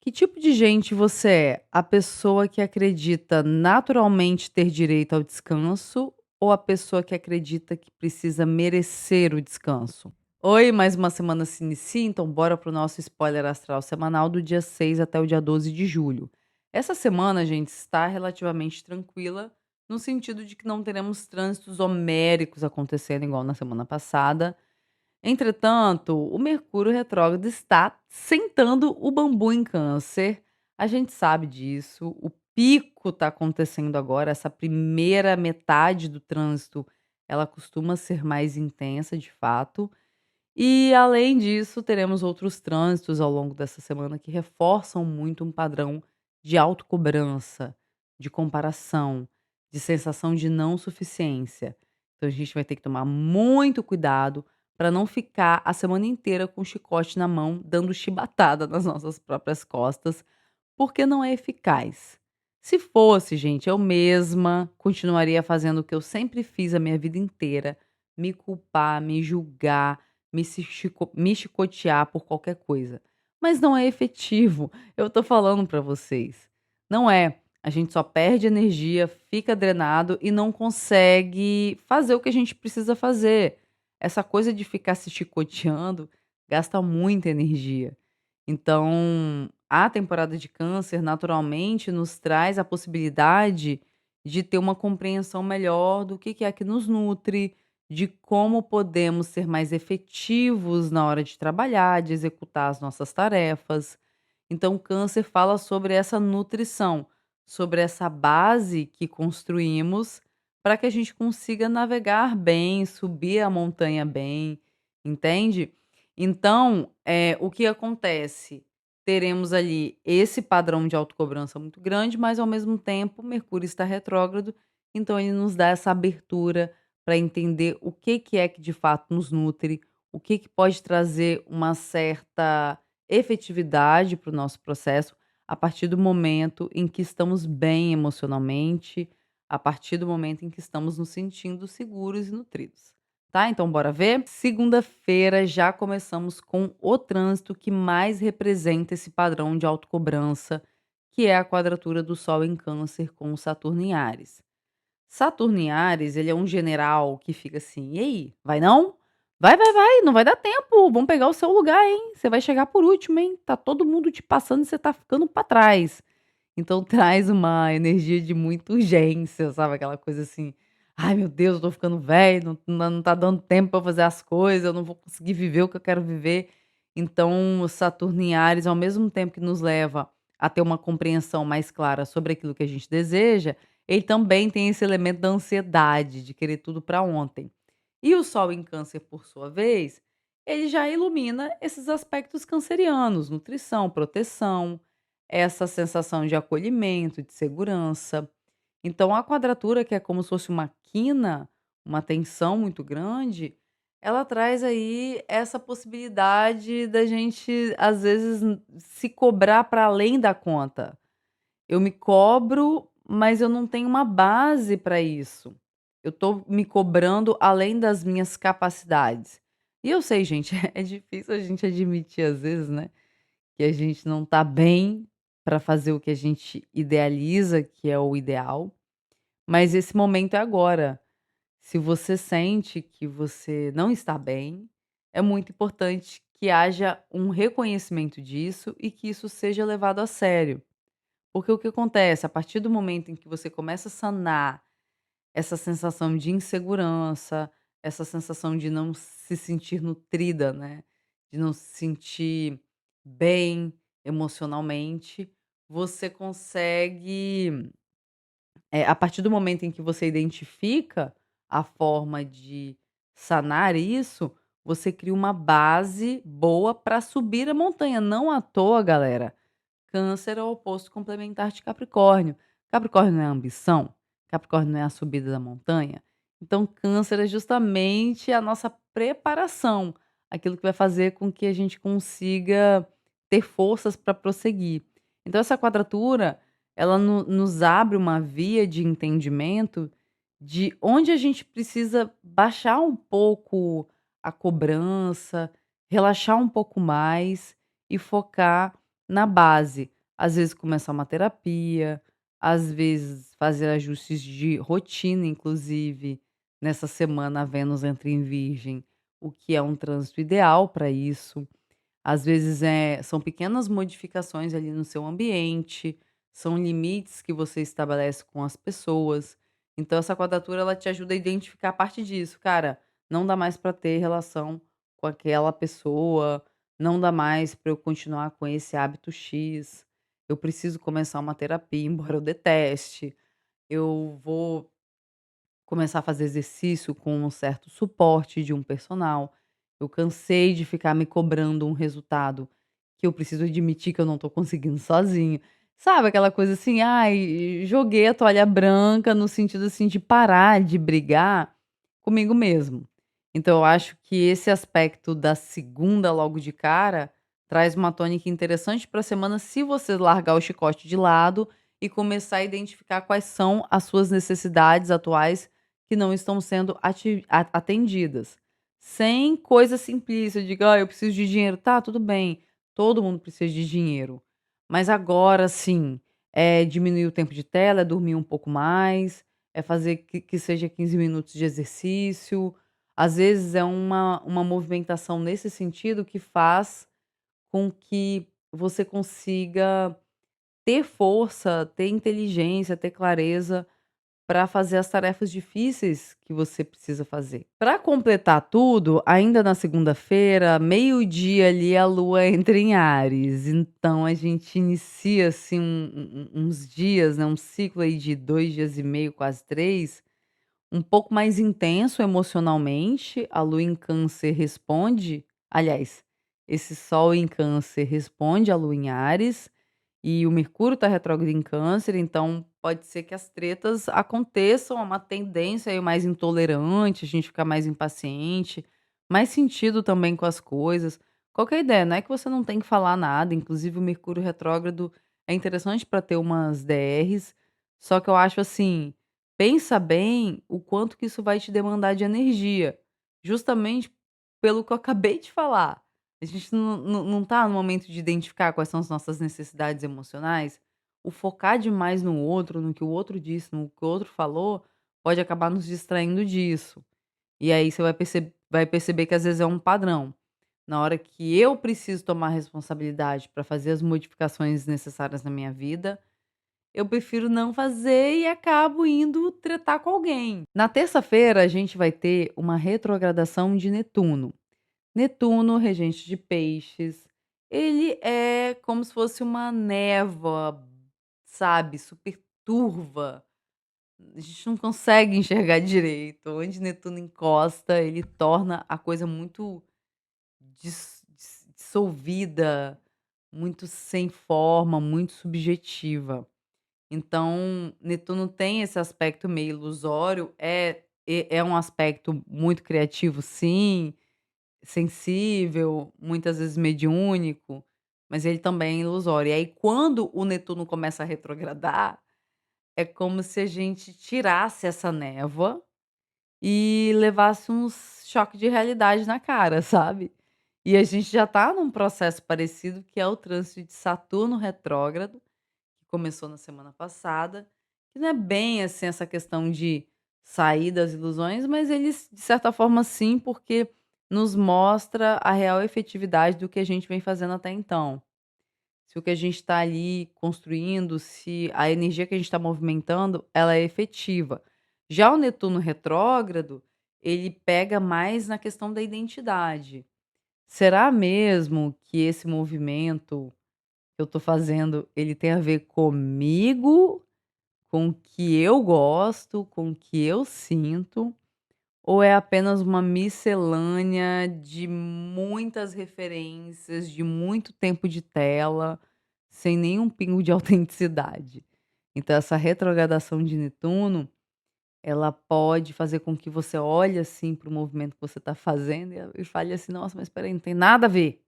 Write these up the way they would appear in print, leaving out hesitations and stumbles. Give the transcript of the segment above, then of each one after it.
Que tipo de gente você é? A pessoa que acredita naturalmente ter direito ao descanso ou a pessoa que acredita que precisa merecer o descanso? Oi, mais uma semana se inicia, então bora pro nosso spoiler astral semanal do dia 6 até o dia 12 de julho. Essa semana, gente, está relativamente tranquila, no sentido de que não teremos trânsitos homéricos acontecendo igual na semana passada. Entretanto, o Mercúrio retrógrado está sentando o bambu em Câncer. A gente sabe disso. O pico está acontecendo agora. Essa primeira metade do trânsito, ela costuma ser mais intensa, de fato. E além disso, teremos outros trânsitos ao longo dessa semana que reforçam muito um padrão de autocobrança, de comparação, de sensação de não suficiência. Então a gente vai ter que tomar muito cuidado para não ficar a semana inteira com o chicote na mão, dando chibatada nas nossas próprias costas, porque não é eficaz. Se fosse, gente, eu mesma continuaria fazendo o que eu sempre fiz a minha vida inteira: me culpar, me julgar, me chicotear por qualquer coisa. Mas não é efetivo, eu tô falando pra vocês. Não é. A gente só perde energia, fica drenado e não consegue fazer o que a gente precisa fazer. Essa coisa de ficar se chicoteando gasta muita energia. Então, a temporada de Câncer naturalmente nos traz a possibilidade de ter uma compreensão melhor do que é que nos nutre, de como podemos ser mais efetivos na hora de trabalhar, de executar as nossas tarefas. Então, o Câncer fala sobre essa nutrição, sobre essa base que construímos para que a gente consiga navegar bem, subir a montanha bem, entende? Então, o que acontece? Teremos ali esse padrão de autocobrança muito grande, mas ao mesmo tempo Mercúrio está retrógrado, então ele nos dá essa abertura para entender o que é que de fato nos nutre, o que pode trazer uma certa efetividade para o nosso processo a partir do momento em que estamos bem emocionalmente, a partir do momento em que estamos nos sentindo seguros e nutridos. Tá, então bora ver? Segunda-feira já começamos com o trânsito que mais representa esse padrão de autocobrança, que é a quadratura do Sol em Câncer com o Saturno em Áries. Saturno em Áries, ele é um general que fica assim: "E aí, vai não? Vai, vai, vai, não vai dar tempo, vão pegar o seu lugar, hein? Você vai chegar por último, hein? Tá todo mundo te passando e você tá ficando pra trás". Então traz uma energia de muita urgência, sabe, aquela coisa assim: "Ai meu Deus, eu tô ficando velho, não tá dando tempo pra eu fazer as coisas, eu não vou conseguir viver o que eu quero viver". Então o Saturno em Áries, ao mesmo tempo que nos leva a ter uma compreensão mais clara sobre aquilo que a gente deseja, ele também tem esse elemento da ansiedade, de querer tudo para ontem. E o Sol em Câncer, por sua vez, ele já ilumina esses aspectos cancerianos: nutrição, proteção, essa sensação de acolhimento, de segurança. Então, a quadratura, que é como se fosse uma quina, uma tensão muito grande, ela traz aí essa possibilidade da gente, às vezes, se cobrar para além da conta. Eu me cobro, mas eu não tenho uma base para isso. Eu tô me cobrando além das minhas capacidades. E eu sei, gente, é difícil a gente admitir às vezes, né, que a gente não tá bem para fazer o que a gente idealiza, que é o ideal, mas esse momento é agora. Se você sente que você não está bem, é muito importante que haja um reconhecimento disso e que isso seja levado a sério. Porque o que acontece, a partir do momento em que você começa a sanar essa sensação de insegurança, essa sensação de não se sentir nutrida, né, de não se sentir bem emocionalmente, você consegue, a partir do momento em que você identifica a forma de sanar isso, você cria uma base boa para subir a montanha. Não à toa, galera, Câncer é o oposto complementar de Capricórnio. Capricórnio não é a ambição, Capricórnio não é a subida da montanha. Então, Câncer é justamente a nossa preparação, aquilo que vai fazer com que a gente consiga ter forças para prosseguir. Então, essa quadratura, ela nos abre uma via de entendimento de onde a gente precisa baixar um pouco a cobrança, relaxar um pouco mais e focar na base. Às vezes começar uma terapia, às vezes fazer ajustes de rotina, inclusive nessa semana a Vênus entra em Virgem, o que é um trânsito ideal para isso. Às vezes, são pequenas modificações ali no seu ambiente, são limites que você estabelece com as pessoas. Então essa quadratura ela te ajuda a identificar a parte disso. Cara, não dá mais para ter relação com aquela pessoa, não dá mais para eu continuar com esse hábito X. Eu preciso começar uma terapia, embora eu deteste. Eu vou começar a fazer exercício com um certo suporte de um personal. Eu cansei de ficar me cobrando um resultado que eu preciso admitir que eu não tô conseguindo sozinho. Sabe aquela coisa assim: "Ai, joguei a toalha branca", no sentido, assim, de parar de brigar comigo mesmo. Então eu acho que esse aspecto da segunda logo de cara traz uma tônica interessante para a semana se você largar o chicote de lado e começar a identificar quais são as suas necessidades atuais que não estão sendo atendidas. Sem coisa simplista, diga: "Ah, eu preciso de dinheiro", tá, tudo bem, todo mundo precisa de dinheiro. Mas agora sim, é diminuir o tempo de tela, é dormir um pouco mais, é fazer que seja 15 minutos de exercício. Às vezes é uma movimentação nesse sentido que faz com que você consiga ter força, ter inteligência, ter clareza para fazer as tarefas difíceis que você precisa fazer. Para completar tudo, ainda na segunda-feira, meio-dia ali, a lua entra em Áries, então a gente inicia assim uns dias, né, um ciclo aí de 2 dias e meio, quase 3, um pouco mais intenso emocionalmente. A lua em Câncer responde, aliás, esse sol em Câncer responde à lua em Áries, e o Mercúrio está retrógrado em Câncer, então pode ser que as tretas aconteçam, é uma tendência aí mais intolerante, a gente ficar mais impaciente, mais sentido também com as coisas. Qualquer ideia, não é que você não tem que falar nada, inclusive o Mercúrio retrógrado é interessante para ter umas DRs, só que eu acho assim, pensa bem o quanto que isso vai te demandar de energia, justamente pelo que eu acabei de falar. A gente não tá no momento de identificar quais são as nossas necessidades emocionais. O focar demais no outro, no que o outro disse, no que o outro falou, pode acabar nos distraindo disso. E aí você vai perceber que às vezes é um padrão. Na hora que eu preciso tomar responsabilidade para fazer as modificações necessárias na minha vida, eu prefiro não fazer e acabo indo tretar com alguém. Na terça-feira, a gente vai ter uma retrogradação de Netuno. Netuno, regente de peixes, ele é como se fosse uma névoa, sabe, super turva. A gente não consegue enxergar direito. Onde Netuno encosta, ele torna a coisa muito dissolvida, muito sem forma, muito subjetiva. Então, Netuno tem esse aspecto meio ilusório, é um aspecto muito criativo, sim, sensível, muitas vezes mediúnico, mas ele também é ilusório. E aí quando o Netuno começa a retrogradar, é como se a gente tirasse essa névoa e levasse uns choque de realidade na cara, sabe. E a gente já tá num processo parecido, que é o trânsito de Saturno retrógrado, que começou na semana passada, que não é bem, assim, essa questão de sair das ilusões, mas eles, de certa forma, sim, porque nos mostra a real efetividade do que a gente vem fazendo até então. Se o que a gente está ali construindo, se a energia que a gente está movimentando, ela é efetiva. Já o Netuno retrógrado, ele pega mais na questão da identidade. Será mesmo que esse movimento que eu estou fazendo, ele tem a ver comigo, com o que eu gosto, com o que eu sinto, ou é apenas uma miscelânea de muitas referências, de muito tempo de tela, sem nenhum pingo de autenticidade? Então essa retrogradação de Netuno, ela pode fazer com que você olhe, assim, para o movimento que você está fazendo e fale assim: "Nossa, mas espera aí, não tem nada a ver".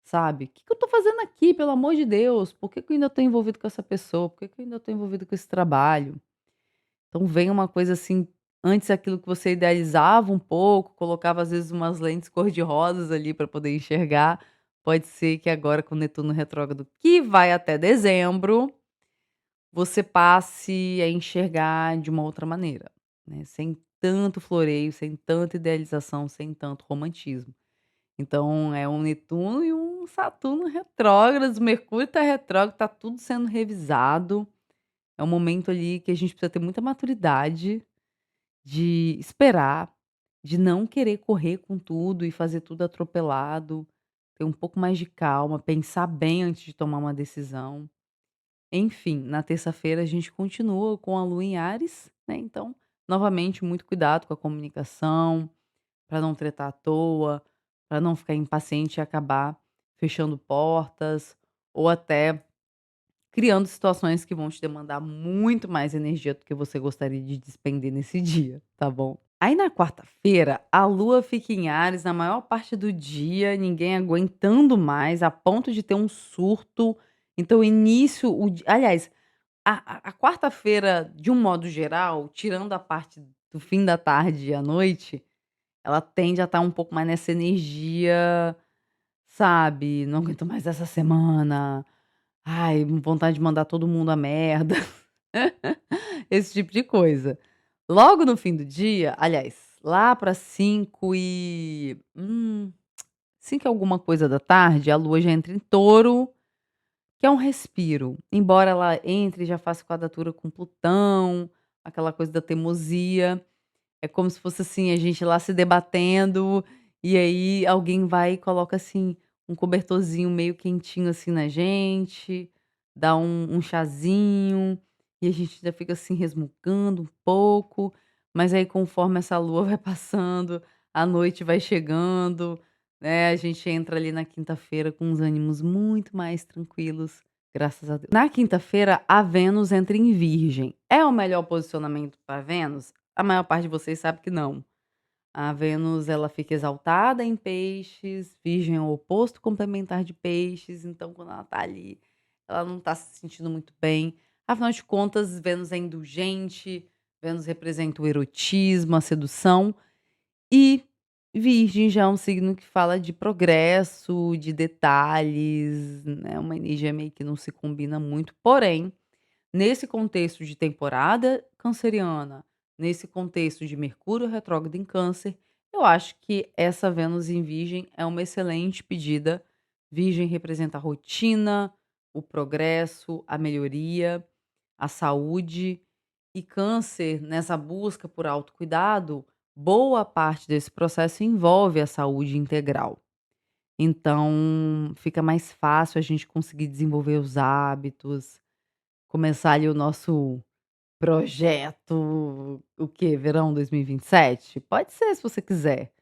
Sabe, o "Que que eu tô fazendo aqui, pelo amor de Deus? Por que que eu ainda tô envolvido com essa pessoa? Por que que eu ainda tô envolvido com esse trabalho?". Então vem uma coisa assim, antes aquilo que você idealizava um pouco, colocava às vezes umas lentes cor-de-rosas ali para poder enxergar, pode ser que agora com Netuno retrógrado, que vai até dezembro, você passe a enxergar de uma outra maneira, né, sem tanto floreio, sem tanta idealização, sem tanto romantismo. Então é um Netuno e um Saturno retrógrados, Mercúrio está retrógrado, está tudo sendo revisado. É um momento ali que a gente precisa ter muita maturidade de esperar, de não querer correr com tudo e fazer tudo atropelado, ter um pouco mais de calma, pensar bem antes de tomar uma decisão. Enfim, na terça-feira a gente continua com a lua em Áries, né, então, novamente, muito cuidado com a comunicação, para não tretar à toa, para não ficar impaciente e acabar fechando portas, ou até criando situações que vão te demandar muito mais energia do que você gostaria de despender nesse dia, tá bom? Aí na quarta-feira, a lua fica em Áries na maior parte do dia, ninguém aguentando mais, a ponto de ter um surto. Então, início, aliás, a quarta-feira, de um modo geral, tirando a parte do fim da tarde e à noite, ela tende a estar um pouco mais nessa energia, sabe? Não aguento mais essa semana. Ai, vontade de mandar todo mundo a merda. Esse tipo de coisa. Logo no fim do dia, aliás, lá para 5 e alguma coisa da tarde, a lua já entra em Touro, que é um respiro. Embora ela entre e já faça quadratura com Plutão, aquela coisa da teimosia. É como se fosse, assim, a gente lá se debatendo, e aí alguém vai e coloca, assim, um cobertorzinho meio quentinho, assim, na gente, dá um chazinho, e a gente já fica, assim, resmungando um pouco, mas aí conforme essa lua vai passando, a noite vai chegando, né, a gente entra ali na quinta-feira com uns ânimos muito mais tranquilos, graças a Deus. Na quinta-feira, a Vênus entra em Virgem. É o melhor posicionamento para Vênus? A maior parte de vocês sabe que não. A Vênus, ela fica exaltada em Peixes, Virgem é o oposto complementar de Peixes, então quando ela tá ali, ela não tá se sentindo muito bem. Afinal de contas, Vênus é indulgente, Vênus representa o erotismo, a sedução, e Virgem já é um signo que fala de progresso, de detalhes, né, uma energia meio que não se combina muito, porém nesse contexto de temporada canceriana, nesse contexto de Mercúrio retrógrado em Câncer, eu acho que essa Vênus em Virgem é uma excelente pedida. Virgem representa a rotina, o progresso, a melhoria, a saúde. E Câncer, nessa busca por autocuidado, boa parte desse processo envolve a saúde integral. Então, fica mais fácil a gente conseguir desenvolver os hábitos, começar ali o nosso projeto, o quê? Verão 2027? Pode ser se você quiser,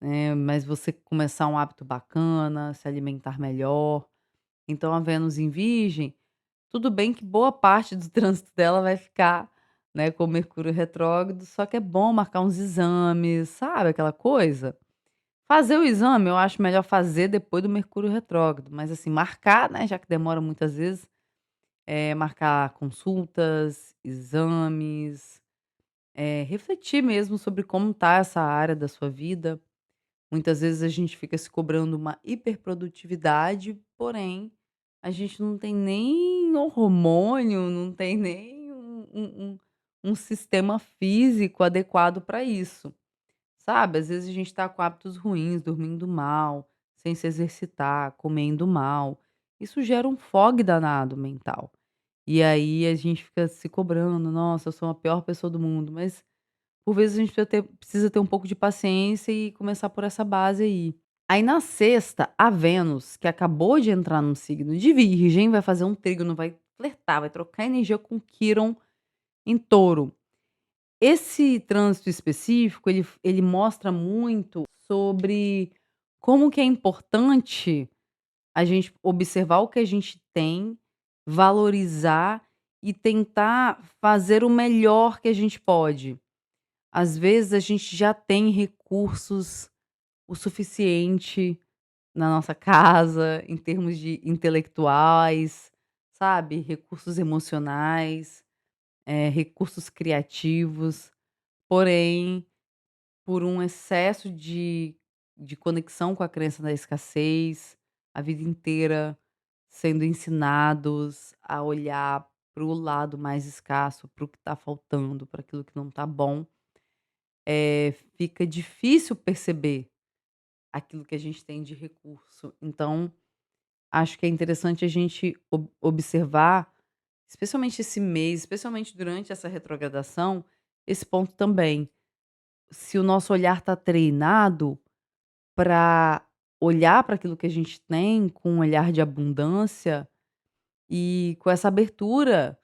né, mas você começar um hábito bacana, se alimentar melhor. Então a Vênus em Virgem, tudo bem que boa parte do trânsito dela vai ficar, né, com o Mercúrio retrógrado, só que é bom marcar uns exames, sabe aquela coisa? Fazer o exame eu acho melhor fazer depois do Mercúrio retrógrado, mas assim, marcar, né, já que demora muitas vezes, marcar consultas, exames, refletir mesmo sobre como tá essa área da sua vida. Muitas vezes a gente fica se cobrando uma hiperprodutividade, porém, a gente não tem nem hormônio, não tem nem um sistema físico adequado para isso, sabe. Às vezes a gente está com hábitos ruins, dormindo mal, sem se exercitar, comendo mal. Isso gera um fog danado mental. E aí a gente fica se cobrando: "Nossa, eu sou a pior pessoa do mundo", mas por vezes a gente precisa ter um pouco de paciência e começar por essa base aí. Aí na sexta, a Vênus, que acabou de entrar no signo de Virgem, vai fazer um trígono, vai flertar, vai trocar energia com Quiron em Touro. Esse trânsito específico, ele mostra muito sobre como que é importante a gente observar o que a gente tem, valorizar e tentar fazer o melhor que a gente pode. Às vezes a gente já tem recursos o suficiente na nossa casa, em termos de intelectuais, sabe, recursos emocionais, recursos criativos, porém, por um excesso de conexão com a crença da escassez, a vida inteira sendo ensinados a olhar para o lado mais escasso, para o que está faltando, para aquilo que não está bom, fica difícil perceber aquilo que a gente tem de recurso. Então, acho que é interessante a gente observar, especialmente esse mês, especialmente durante essa retrogradação, esse ponto também. Se o nosso olhar está treinado para olhar para aquilo que a gente tem com um olhar de abundância e com essa abertura,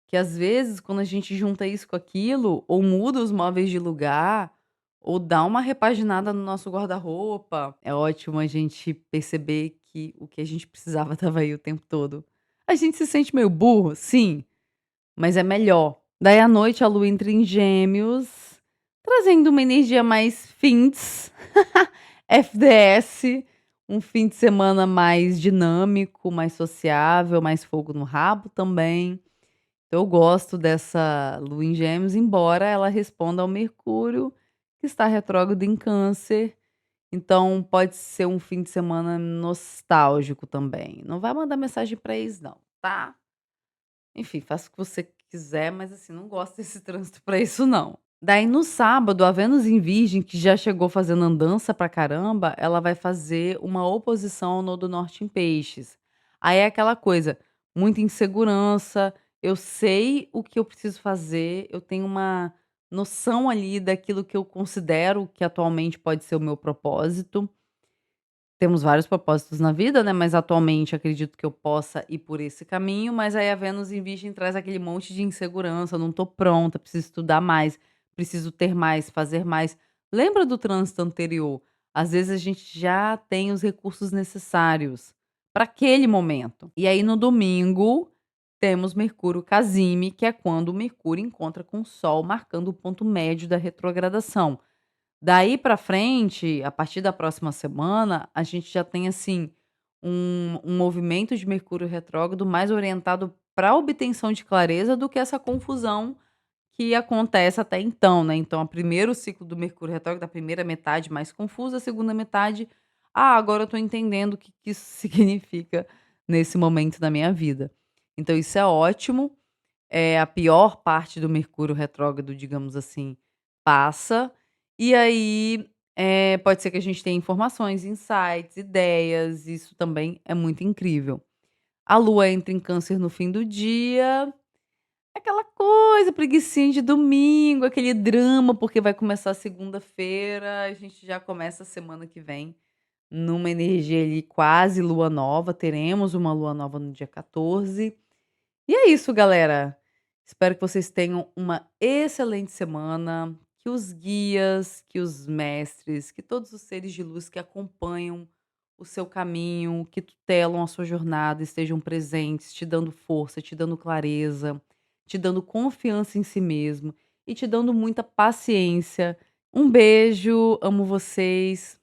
que às vezes quando a gente junta isso com aquilo, ou muda os móveis de lugar, ou dá uma repaginada no nosso guarda-roupa, é ótimo a gente perceber que o que a gente precisava estava aí o tempo todo. A gente se sente meio burro, sim, mas é melhor. Daí à noite a lua entra em Gêmeos, trazendo uma energia mais fins, FDS, um fim de semana mais dinâmico, mais sociável, mais fogo no rabo também. Então eu gosto dessa lua em Gêmeos, embora ela responda ao Mercúrio, que está retrógrado em Câncer. Então pode ser um fim de semana nostálgico também. Não vai mandar mensagem para ex não, tá? Enfim, faça o que você quiser, mas assim, não gosto desse trânsito pra isso não. Daí no sábado, a Vênus em Virgem, que já chegou fazendo andança pra caramba, ela vai fazer uma oposição ao Nodo Norte em Peixes. Aí é aquela coisa, muita insegurança, eu sei o que eu preciso fazer, eu tenho uma noção ali daquilo que eu considero que atualmente pode ser o meu propósito. Temos vários propósitos na vida, né, mas atualmente acredito que eu possa ir por esse caminho, mas aí a Vênus em Virgem traz aquele monte de insegurança, não tô pronta, preciso estudar mais, preciso ter mais, fazer mais. Lembra do trânsito anterior? Às vezes a gente já tem os recursos necessários para aquele momento. E aí no domingo temos Mercúrio Casime, que é quando o Mercúrio encontra com o Sol, marcando o ponto médio da retrogradação. Daí pra frente, a partir da próxima semana, a gente já tem, assim, um movimento de Mercúrio retrógrado mais orientado pra obtenção de clareza do que essa confusão que acontece até então, né. Então, o primeiro ciclo do Mercúrio retrógrado, a primeira metade mais confusa, a segunda metade: "Ah, agora eu tô entendendo o que que isso significa nesse momento da minha vida". Então isso é ótimo, a pior parte do Mercúrio retrógrado, digamos assim, passa, e aí, pode ser que a gente tenha informações, insights, ideias, isso também é muito incrível. A Lua entra em Câncer no fim do dia, aquela coisa, preguicinha de domingo, aquele drama, porque vai começar segunda-feira, a gente já começa a semana que vem numa energia ali quase lua nova, teremos uma lua nova no dia 14. E é isso, galera. Espero que vocês tenham uma excelente semana, que os guias, que os mestres, que todos os seres de luz que acompanham o seu caminho, que tutelam a sua jornada, estejam presentes, te dando força, te dando clareza, te dando confiança em si mesmo e te dando muita paciência. Um beijo, amo vocês.